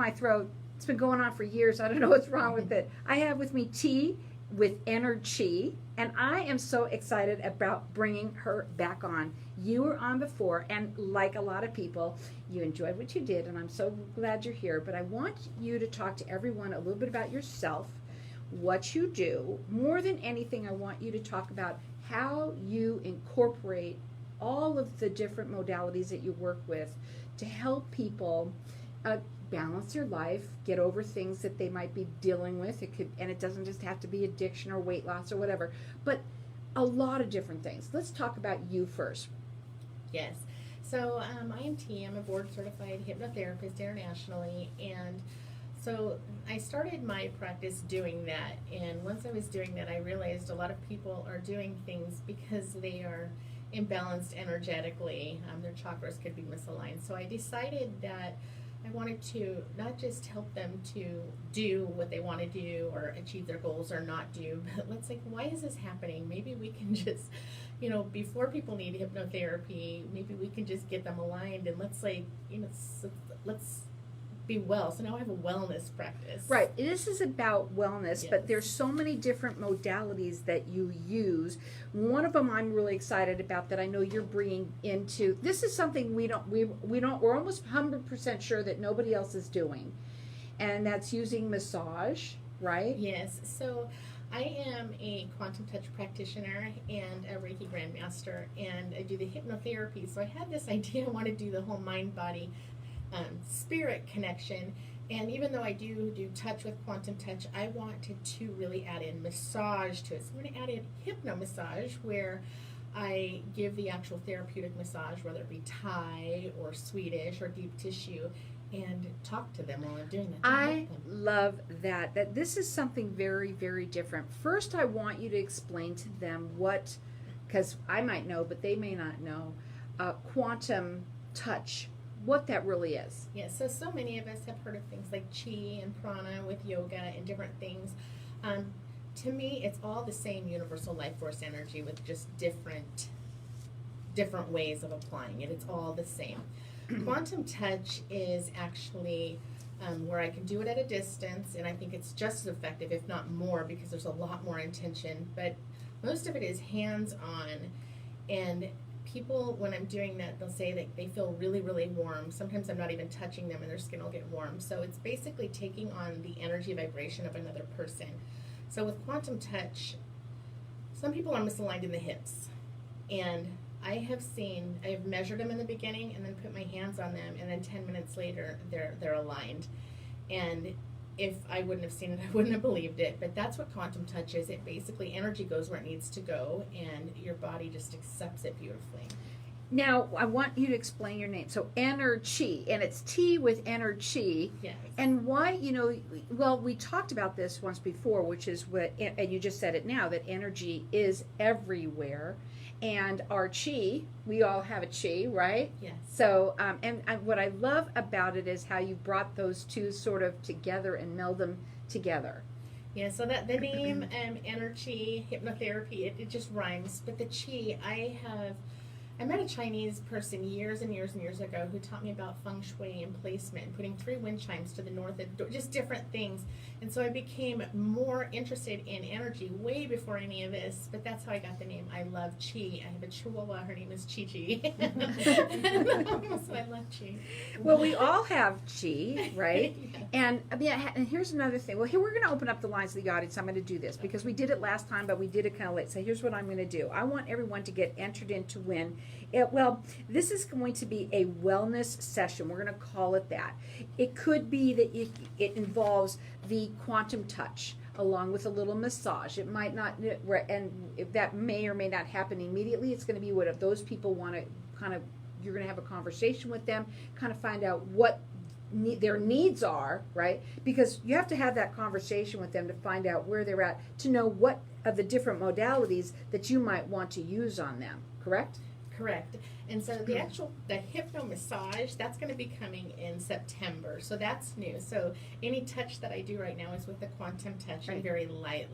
my throat. It's been going on for years. I don't know what's wrong with it. I have with me tea with Enerchi, and I am so excited about bringing her back on. You were on before, and like a lot of people, you enjoyed what you did, and I'm so glad you're here. But I want you to talk to everyone a little bit about yourself, what you do. More than anything, I want you to talk about how you incorporate all of the different modalities that you work with to help people balance their life, get over things that they might be dealing with. It could, and it doesn't just have to be addiction or weight loss or whatever, but a lot of different things. Let's talk about you first. Yes. So I am T. I'm a board-certified hypnotherapist internationally, and so I started my practice doing that. And once I was doing that, I realized a lot of people are doing things because they are imbalanced energetically. Their chakras could be misaligned. So I decided that I wanted to not just help them to do what they want to do or achieve their goals or not do, but let's like, why is this happening? Maybe we can just, before people need hypnotherapy, maybe we can just get them aligned and let's let's be well. So now I have a wellness practice. Right. This is about wellness, Yes. but there's so many different modalities that you use. One of them I'm really excited about that I know you're bringing into. This is something we're almost 100% sure that nobody else is doing, and that's using massage, right? Yes. So I am a quantum touch practitioner and a Reiki grandmaster, and I do the hypnotherapy. So I had this idea, I want to do the whole mind-body spirit connection, and even though I do touch with quantum touch, I wanted to really add in massage to it. So I'm going to add in hypno massage, where I give the actual therapeutic massage, whether it be Thai or Swedish or deep tissue, and talk to them while I'm doing that. I love that this is something very, very different. First, I want you to explain to them what, because I might know, but they may not know, quantum touch, what that really is. Yes, so many of us have heard of things like chi and prana with yoga and different things. To me, it's all the same universal life force energy with just different ways of applying it. It's all the same. Quantum touch is actually where I can do it at a distance, and I think it's just as effective, if not more, because there's a lot more intention. But most of it is hands-on, and people, when I'm doing that, they'll say that they feel really, really warm. Sometimes I'm not even touching them and their skin will get warm. So it's basically taking on the energy vibration of another person. So with quantum touch, some people are misaligned in the hips. And I have measured them in the beginning and then put my hands on them, and then 10 minutes later, they're aligned. And if I wouldn't have seen it, I wouldn't have believed it. But that's what quantum touch is. It basically, energy goes where it needs to go, and your body just accepts it beautifully. Now, I want you to explain your name. So, Enerchi, and it's T with Enerchi. Yes. And why, well, we talked about this once before, which is what, and you just said it now, that energy is everywhere. And our chi, we all have a chi, right? Yes. So, and what I love about it is how you brought those two sort of together and meld them together. Yeah, so that the name Enerchi Hypnotherapy, it just rhymes. But the chi, I met a Chinese person years and years and years ago who taught me about feng shui and placement and putting 3 wind chimes to the north, and just different things. And so I became more interested in energy way before any of this, but that's how I got the name. I love Chi. I have a chihuahua. Her name is Chi Chi. So I love Chi. Well, we all have chi, right? Yeah. And here's another thing. Well, here we're going to open up the lines to the audience. I'm going to do this because we did it last time, but we did it kind of late. So here's what I'm going to do. I want everyone to get entered in to win. This is going to be a wellness session. We're going to call it that. It could be that it involves the quantum touch along with a little massage. It might not, and if that may or may not happen immediately, it's going to be what if those people want to you're going to have a conversation with them, kind of find out what their needs are, right? Because you have to have that conversation with them to find out where they're at, to know what of the different modalities that you might want to use on them, correct? Correct. And so the hypno massage, that's going to be coming in September. So that's new. So any touch that I do right now is with the quantum touch, and very light.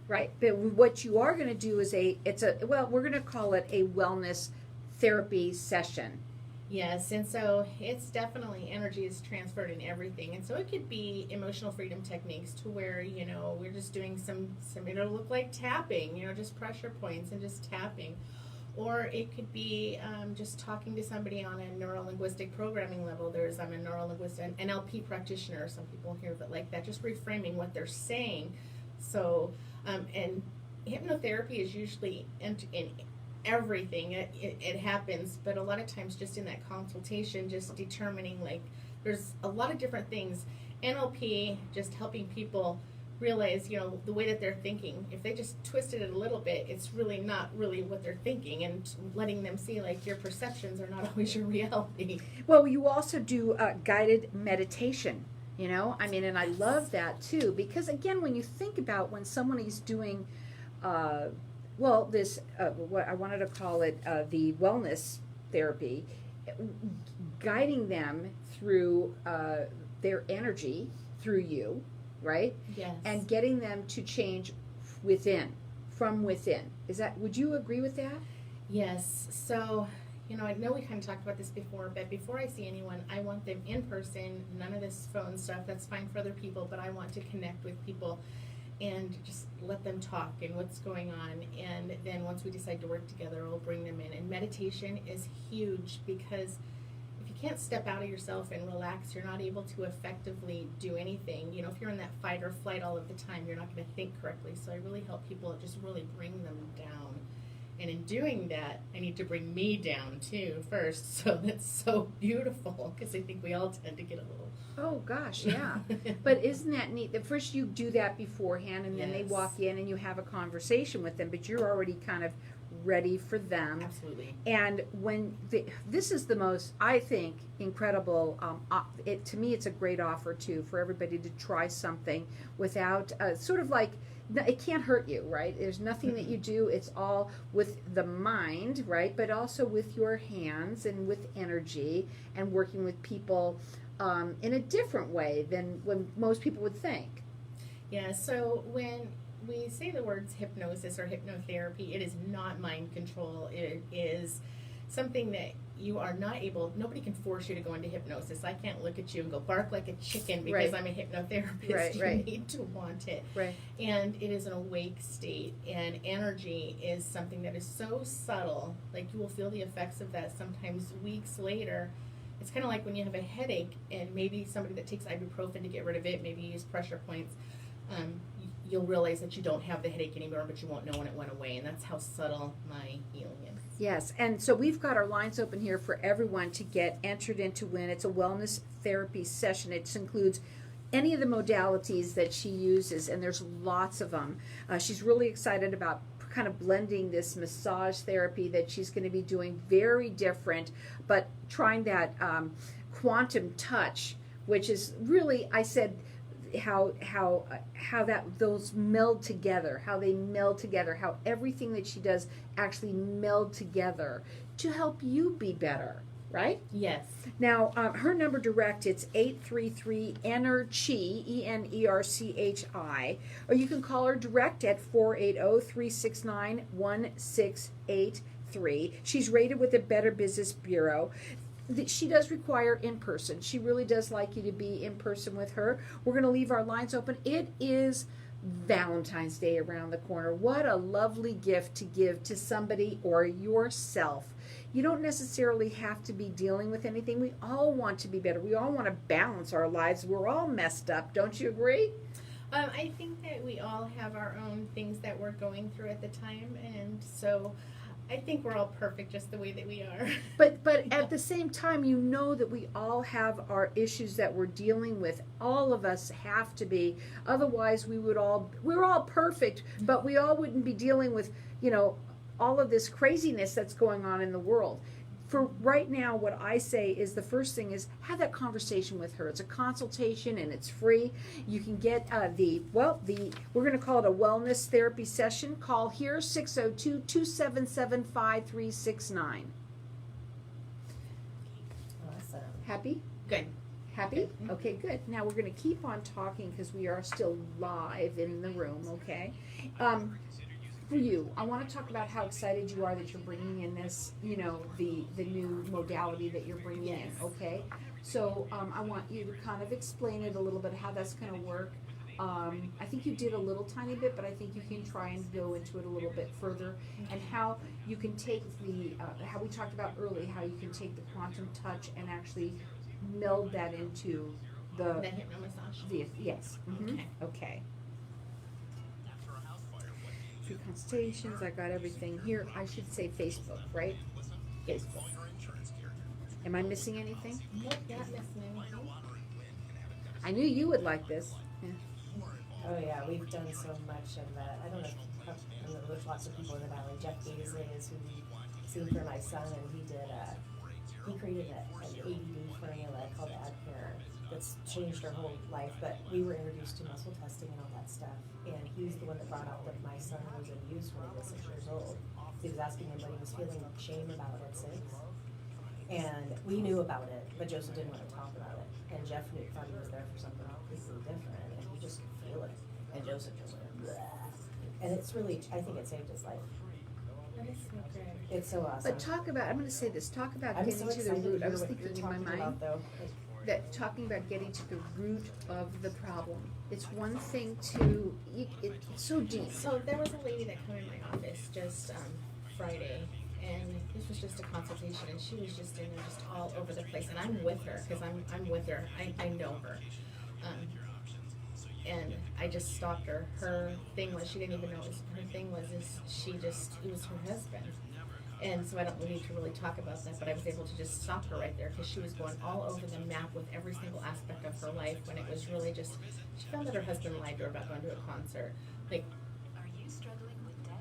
Right. But what you are going to do is we're going to call it a wellness therapy session. Yes, and so it's definitely energy is transferred in everything, and so it could be emotional freedom techniques to where we're just doing some it'll look like tapping, just pressure points and just tapping, or it could be just talking to somebody on a neuro-linguistic programming level. There's I'm a neuro-linguistic NLP practitioner. Some people hear of it like that, just reframing what they're saying. So and hypnotherapy is usually in everything. It happens, but a lot of times just in that consultation, just determining like there's a lot of different things. NLP just helping people realize the way that they're thinking. If they just twisted it a little bit, it's really not really what they're thinking, and letting them see like your perceptions are not always your reality. Well, you also do guided meditation, and I love that too, because again, when you think about when someone is doing this, what I wanted to call it, the wellness therapy, guiding them through their energy, through you, right? Yes. And getting them to change from within. Would you agree with that? Yes. So, I know we kind of talked about this before, but before I see anyone, I want them in person, none of this phone stuff. That's fine for other people, but I want to connect with people and just let them talk and what's going on. And then once we decide to work together, we'll bring them in. And meditation is huge, because if you can't step out of yourself and relax, you're not able to effectively do anything. If you're in that fight or flight all of the time, you're not going to think correctly. So I really help people just really bring them down. And in doing that, I need to bring me down too first. So that's so beautiful, because I think we all tend to get a little... Oh gosh, yeah. But isn't that neat that first you do that beforehand, and then they Yes. walk in and you have a conversation with them, but you're already kind of ready for them. Absolutely. And this is the most, I think, incredible, to me it's a great offer too, for everybody to try something without, sort of like, it can't hurt you, right? There's nothing that you do. It's all with the mind, right? But also with your hands and with energy, and working with people in a different way than when most people would think. Yeah, so when we say the words hypnosis or hypnotherapy, it is not mind control. It is something that you are not able, nobody can force you to go into hypnosis. I can't look at you and go bark like a chicken because Right. I'm a hypnotherapist. Right, You right. need to want it. Right. And it is an awake state, and energy is something that is so subtle. Like, you will feel the effects of that sometimes weeks later. It's kind of like when you have a headache, and maybe somebody that takes ibuprofen to get rid of it, maybe you use pressure points, you'll realize that you don't have the headache anymore, but you won't know when it went away. And that's how subtle my healing is. Yes, and so we've got our lines open here for everyone to get entered into win. It's a wellness therapy session. It includes any of the modalities that she uses, and there's lots of them. She's really excited about kind of blending this massage therapy that she's going to be doing, very different, but trying that quantum touch, which is really, I said, how that those meld together, how they meld together, how everything that she does actually meld together to help you be better, right? Yes. Now, her number direct, it's 833-ENERCHI, ENERCHI, or you can call her direct at 480-369-1683. She's rated with the Better Business Bureau. She does require in-person. She really does like you to be in person with her. We're going to leave our lines open. It is Valentine's Day around the corner. What a lovely gift to give to somebody or yourself. You don't necessarily have to be dealing with anything. We all want to be better. We all want to balance our lives. We're all messed up. Don't you agree? I think that we all have our own things that we're going through at the time, and so I think we're all perfect just the way that we are. But at the same time, you know that we all have our issues that we're dealing with. All of us have to be. Otherwise, we're all perfect, but we all wouldn't be dealing with, all of this craziness that's going on in the world. For right now, what I say is the first thing is have that conversation with her. It's a consultation and it's free. You can get we're going to call it a wellness therapy session. Call here, 602-277-5369. Awesome. Happy? Good. Happy? Good. Okay, good. Now we're going to keep on talking because we are still live in the room, okay? for you, I want to talk about how excited you are that you're bringing in this, you know, the new modality that you're bringing in, Yes. okay? So I want you to kind of explain it a little bit, how that's going to work. I think you did a little tiny bit, but I think you can try and go into it a little bit further, and how you can take the, how we talked about early, how you can take the quantum touch and actually meld that into The hypno massage. yes. Okay. Okay. Free consultations, I got everything here. I should say Facebook, right? Facebook. Am I missing anything? Nope, not missing anything. I knew you would like this. Yeah. Oh yeah, we've done so much of that. I don't know, I know there's lots of people in the valley. Jeff Beasley is who we've seen for my son, and he created an ADD formula called AdPair that's changed our whole life. But we were introduced to muscle testing and all that stuff, and he's the one that brought out that my son was abused when he was 6 years old. He was asking him what he was feeling shame about at 6. And we knew about it, but Joseph didn't want to talk about it. And Jeff thought he was there for something completely different, and he just could feel it. And Joseph just went, bleh. And it's really, I think it saved his life. That is so good. It's so awesome. But talk about, I'm going to say this, talk about I'm getting so to the excited to root. I hear was what thinking you're in my talking mind about, though. that talking about getting to the root of the problem. It's one thing to, it's so deep. So there was a lady that came in my office just Friday, and this was just a consultation, and she was just in there just all over the place, and I'm with her because I'm with her. I know her, and I just stopped her. Her thing was she didn't even know her thing was it was her husband. And so I don't need to really talk about that, but I was able to just stop her right there because she was going all over the map with every single aspect of her life when it was really just, she found that her husband lied to her about going to a concert. Like,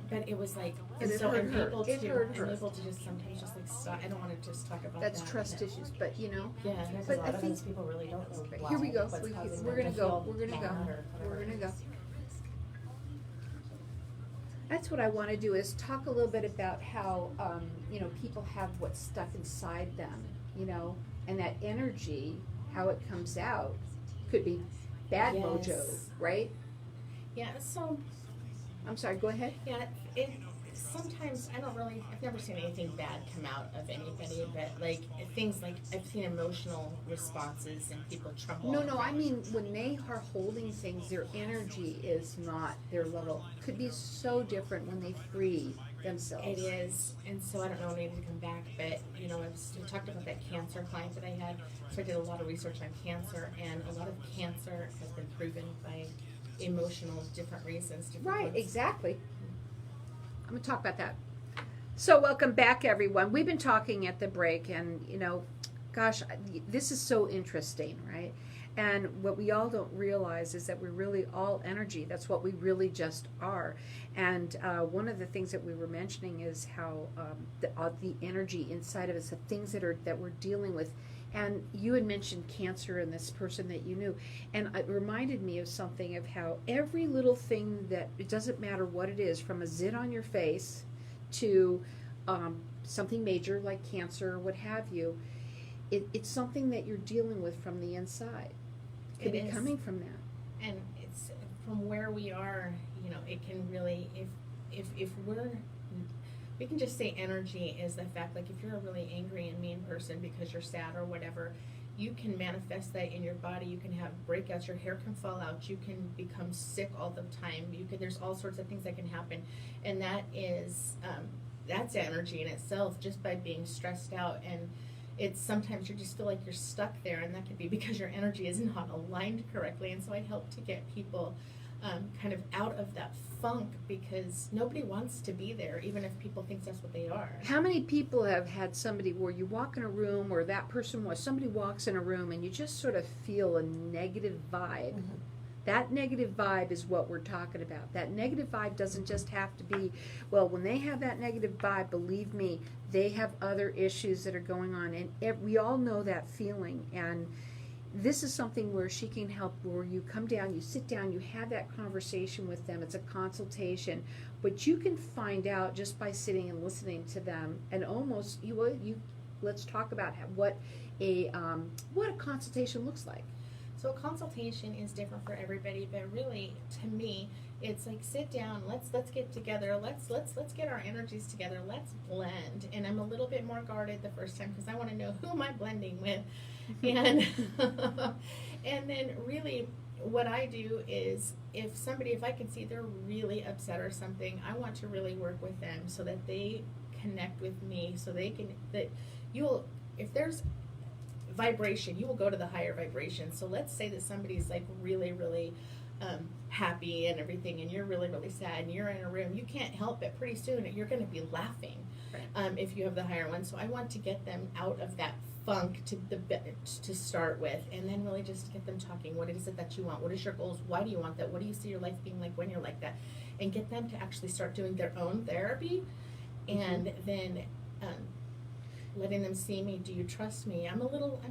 but it was like, and It so hurt I'm her. able It to, hurt I'm her. able to just sometimes just like stop. I don't want to just talk about That's that. trust issues, but you know. Yeah, But But a I lot of think- these people really don't know why. Here we go. what's causing We're them gonna to go. feel We're gonna bad go. or We're whatever. gonna go. That's what I want to do, is talk a little bit about how, you know, people have what's stuck inside them, you know, and that energy, how it comes out, could be bad Yes. mojo, right? Yeah, so I'm sorry, go ahead. yeah, it sometimes I've never seen anything bad come out of anybody, but like things like I've seen emotional responses and people tremble. No, I mean, when they are holding things, their energy is not their level. Could be so different when they free themselves. It is, and so I don't know when I need to come back, but you know, we talked about that cancer client that I had, so I did a lot of research on cancer, and a lot of cancer has been proven by emotional different reasons. Different Right, ones. exactly. I'm gonna talk about that. So welcome back, everyone. We've been talking at the break, and you know, gosh, this is so interesting, right? And what we all don't realize is that we're really all energy. That's what we really just are. And one of the things that we were mentioning is how the energy inside of us, the things that we're dealing with. And you had mentioned cancer and this person that you knew, and it reminded me of something of how every little thing that, it doesn't matter what it is, from a zit on your face to something major like cancer or what have you, it's something that you're dealing with from the inside. It could It be is. coming from that. And it's from where we are, you know, it can really, if we can just say energy is the fact, like if you're a really angry and mean person because you're sad or whatever, you can manifest that in your body. You can have breakouts, your hair can fall out, you can become sick all the time, there's all sorts of things that can happen, and that is, that's energy in itself, just by being stressed out. And it's sometimes you just feel like you're stuck there, and that could be because your energy is not aligned correctly. And so I help to get people kind of out of that funk, because nobody wants to be there, even if people think that's what they are. How many people have had somebody where you walk in a room, or that person was, somebody walks in a room and you just sort of feel a negative vibe? Mhm. That negative vibe is what we're talking about. That negative vibe doesn't just have to be, well, when they have that negative vibe, believe me, they have other issues that are going on. And we all know that feeling. And this is something where she can help, where you come down, you sit down, you have that conversation with them. It's a consultation. But you can find out just by sitting and listening to them. And almost, let's talk about what a consultation looks like. So a consultation is different for everybody, but really, to me, it's like sit down, let's get together, let's get our energies together, let's blend. And I'm a little bit more guarded the first time because I want to know who am I blending with, and and then really what I do is if I can see they're really upset or something, I want to really work with them so that they connect with me, so they can if there's vibration, you will go to the higher vibration. So let's say that somebody's like really, really happy and everything, and you're really, really sad, and you're in a room, you can't help it. Pretty soon you're going to be laughing, Right. if you have the higher one. So I want to get them out of that funk to start with, and then really just get them talking. What is it that you want? What is your goals? Why do you want that? What do you see your life being like when you're like that? And get them to actually start doing their own therapy, and then letting them see me. Do you trust me? I'm a little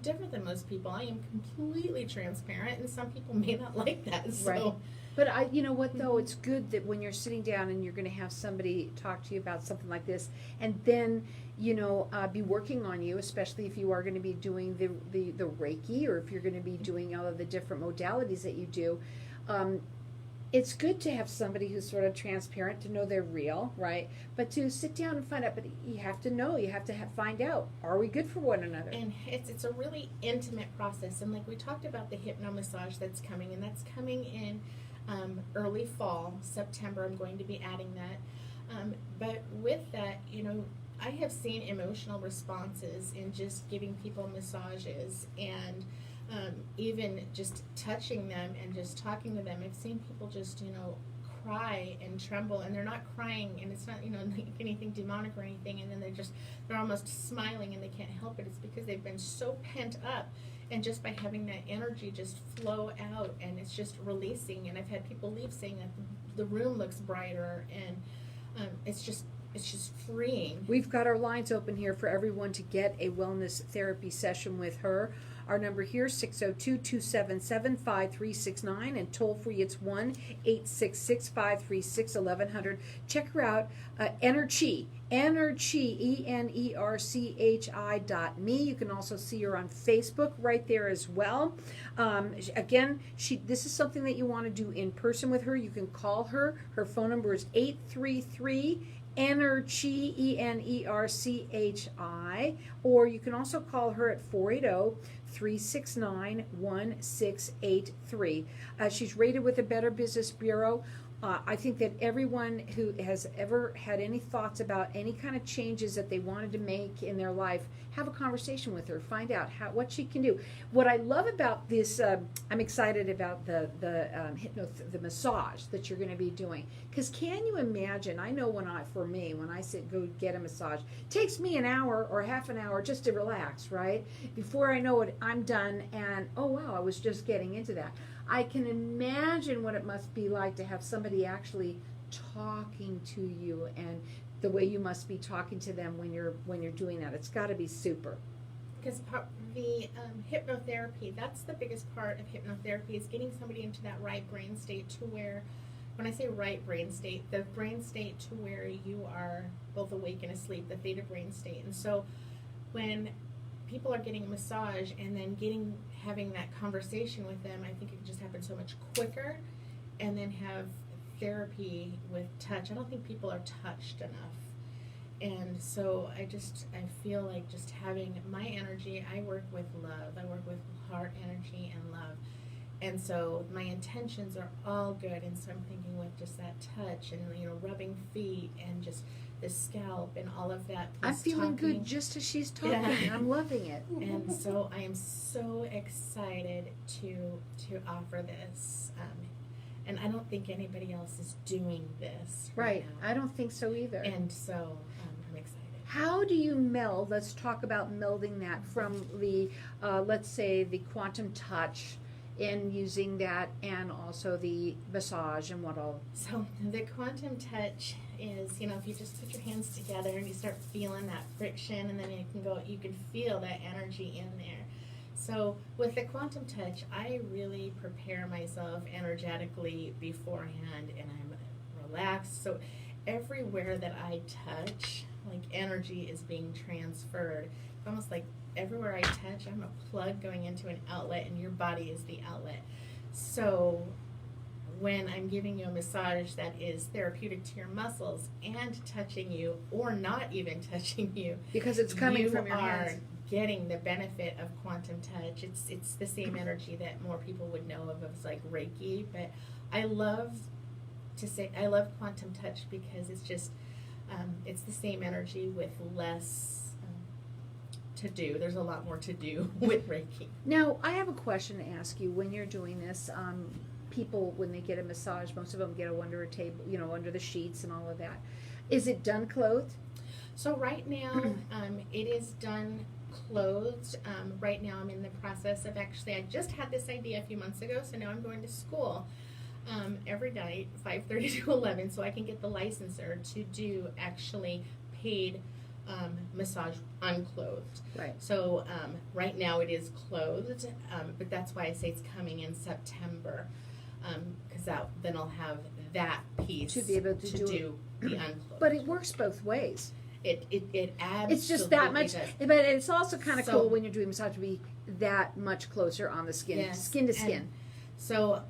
different than most people. I am completely transparent, and some people may not like that. So. Right. But you know what though, it's good that when you're sitting down and you're going to have somebody talk to you about something like this, and then be working on you, especially if you are going to be doing the Reiki, or if you're going to be doing all of the different modalities that you do. It's good to have somebody who's sort of transparent, to know they're real, right? But to sit down and find out, but you have to know, you have to find out, are we good for one another? And it's a really intimate process. And like we talked about the hypno massage that's coming, and that's coming in early fall, September. I'm going to be adding that. But with that, I have seen emotional responses in just giving people massages, and even just touching them and just talking to them. I've seen people just, cry and tremble, and they're not crying, and it's not, like anything demonic or anything, and then they're almost smiling, and they can't help it. It's because they've been so pent up, and just by having that energy just flow out, and it's just releasing. And I've had people leave saying that the room looks brighter, and it's just freeing. We've got our lines open here for everyone to get a wellness therapy session with her. Our number here, 602-277-5369, and toll free, it's 1-866-536-1100. Check her out, Enerchi, ENERCHI.me. You can also see her on Facebook right there as well. Again, this is something that you want to do in person with her. You can call her. Her phone number is 833 Enerchi, ENERCHI, or you can also call her at 480-369-1683. She's rated with the Better Business Bureau. I think that everyone who has ever had any thoughts about any kind of changes that they wanted to make in their life, have a conversation with her, find out what she can do. What I love about this, I'm excited about the massage that you're going to be doing, because can you imagine? I know when I go get a massage, it takes me an hour or half an hour just to relax, right? Before I know it, I'm done, and oh wow, I was just getting into that. I can imagine what it must be like to have somebody actually talking to you, and the way you must be talking to them when you're doing that. It's got to be super. Because the hypnotherapy, that's the biggest part of hypnotherapy, is getting somebody into that right brain state, to where, when I say right brain state, the brain state to where you are both awake and asleep, the theta brain state. And so when people are getting a massage and then having that conversation with them, I think it can just happen so much quicker. And then have therapy with touch. I don't think people are touched enough. And so I feel like just having my energy, I work with love. I work with heart energy and love. And so my intentions are all good. And so I'm thinking with just that touch and, rubbing feet and just the scalp and all of that. I'm feeling good just as she's talking. Yeah. I'm loving it. And so I am so excited to offer this. And I don't think anybody else is doing this right now. I don't think so either. And so I'm excited. How do you meld? Let's talk about melding that from the, let's say, the quantum touch, and using that, and also the massage and what all. So the quantum touch is, if you just put your hands together and you start feeling that friction, and then you can feel that energy in there. So with the quantum touch, I really prepare myself energetically beforehand, and I'm relaxed. So everywhere that I touch, like, energy is being transferred. It's almost like everywhere I touch, I'm a plug going into an outlet, and your body is the outlet. So when I'm giving you a massage that is therapeutic to your muscles and touching you, or not even touching you, Because it's coming from your you are hands. getting the benefit of quantum touch. It's the same energy that more people would know of as like Reiki, but I love quantum touch because it's just it's the same energy with less to do. There's a lot more to do with Reiki. Now, I have a question to ask you. When you're doing this, people, when they get a massage, most of them get under a table, under the sheets and all of that. Is it done clothed? So right now, it is done clothed. Right now, I'm in the process of I just had this idea a few months ago, so now I'm going to school every night, 5:30 to 11, so I can get the licensure to do actually paid massage unclothed. Right. So right now it is clothed, but that's why I say it's coming in September, because then I'll have that piece To be able to do the unclothed. But it works both ways. It absolutely It's just that much, does. but it's also kind of So- cool when you're doing massage to be that much closer on the skin, Yes, skin to and- skin. So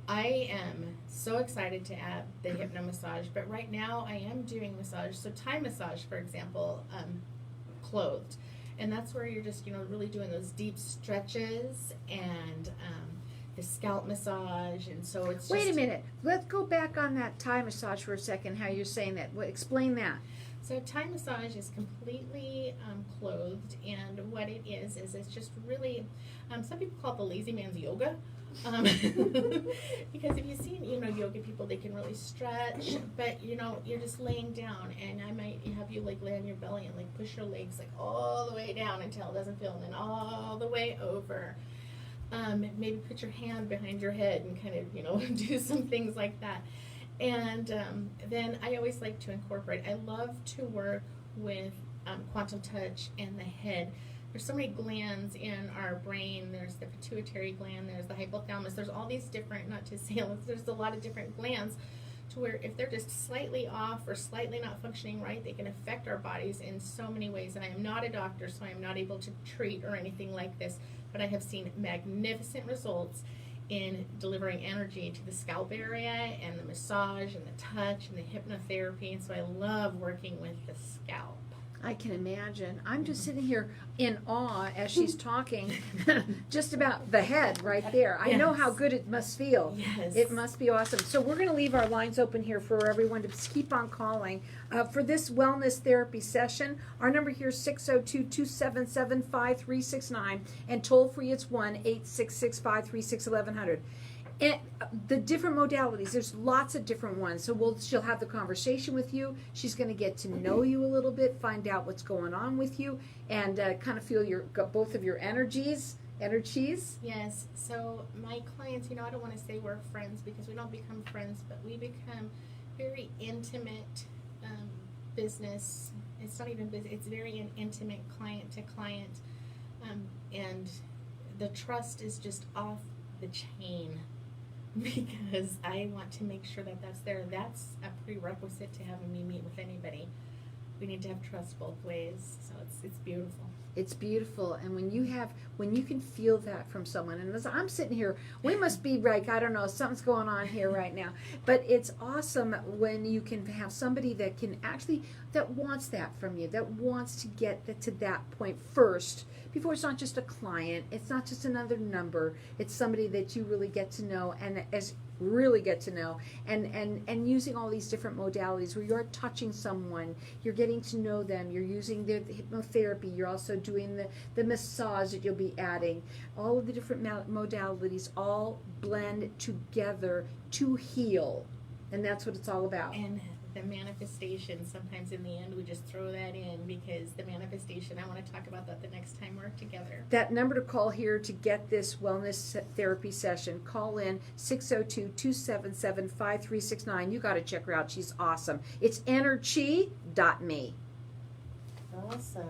I am so excited to add the hypno massage, but right now I am doing massage. So Thai massage, for example, clothed, and that's where you're just really doing those deep stretches and the scalp massage, and so it's Wait a just, minute. Let's go back on that Thai massage for a second. How you're saying that? Explain that. So Thai massage is completely clothed, and what it is it's just really, some people call it the lazy man's yoga, because if you've seen yoga people, they can really stretch, but you're just laying down, and I might have you like lay on your belly and like push your legs like all the way down until it doesn't feel, and then all the way over. Maybe put your hand behind your head and kind of do some things like that. And then I always like to incorporate, I love to work with quantum touch and the head. There's so many glands in our brain. There's the pituitary gland, there's the hypothalamus, there's all these different, not to say, there's a lot of different glands to where if they're just slightly off or slightly not functioning right, they can affect our bodies in so many ways. And I am not a doctor, so I am not able to treat or anything like this, but I have seen magnificent results in delivering energy to the scalp area and the massage and the touch and the hypnotherapy, and so I love working with the scalp. I can imagine. I'm just sitting here in awe as she's talking just about the head right there. I know how good it must feel. Yes. It must be awesome. So we're going to leave our lines open here for everyone to keep on calling. For this wellness therapy session, our number here is 602-277-5369, and toll free it's 1-866-536-1100. And the different modalities, there's lots of different ones. So she'll have the conversation with you. She's going to get to know you a little bit, find out what's going on with you, and kind of feel both of your energies. Yes. So my clients, I don't want to say we're friends because we don't become friends, but we become very intimate business. It's not even business. It's very intimate client to client, and the trust is just off the chain. Because I want to make sure that that's there. That's a prerequisite to having me meet with anybody. We need to have trust both ways. So it's beautiful. It's beautiful, and when you can feel that from someone, and as I'm sitting here, we must be like, I don't know, something's going on here right now, but it's awesome when you can have somebody that wants that from you, that wants to get to that point first, before it's not just a client, it's not just another number, it's somebody that you really get to know, and using all these different modalities where you're touching someone, you're getting to know them, you're using the hypnotherapy, you're also doing the massage that you'll be adding. All of the different modalities all blend together to heal, and that's what it's all about. And the manifestation, sometimes in the end we just throw that in, because the manifestation, I want to talk about that the next time we're together. That number to call here to get this wellness therapy session, call in 602-277-5369. You got to check her out. She's awesome. It's enerchi.me. Awesome.